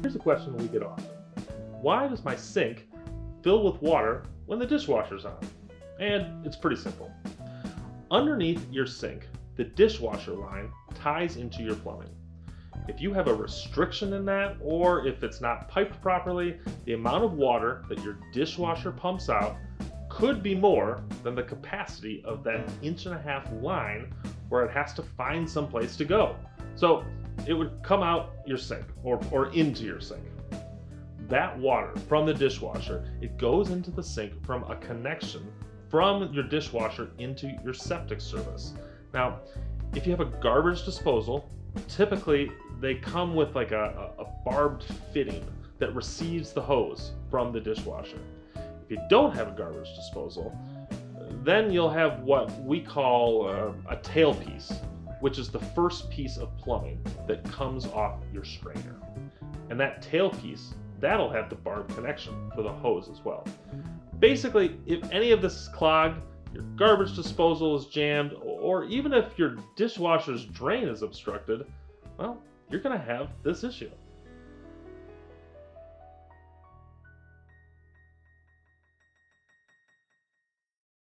Here's a question we get often. Why does my sink fill with water when the dishwasher's on? And it's pretty simple. Underneath your sink, the dishwasher line ties into your plumbing. If you have a restriction in that, or if it's not piped properly, the amount of water that your dishwasher pumps out could be more than the capacity of that 1.5 inch line where it has to find some place to go. So it would come out your sink or into your sink. That water from the dishwasher, it goes into the sink from a connection from your dishwasher into your septic service. Now, if you have a garbage disposal, typically they come with like a barbed fitting that receives the hose from the dishwasher. If you don't have a garbage disposal, then you'll have what we call a tailpiece, which is the first piece of plumbing that comes off your strainer. And that tailpiece, that'll have the barbed connection for the hose as well. Basically, if any of this is clogged, your garbage disposal is jammed, or even if your dishwasher's drain is obstructed, well, you're going to have this issue.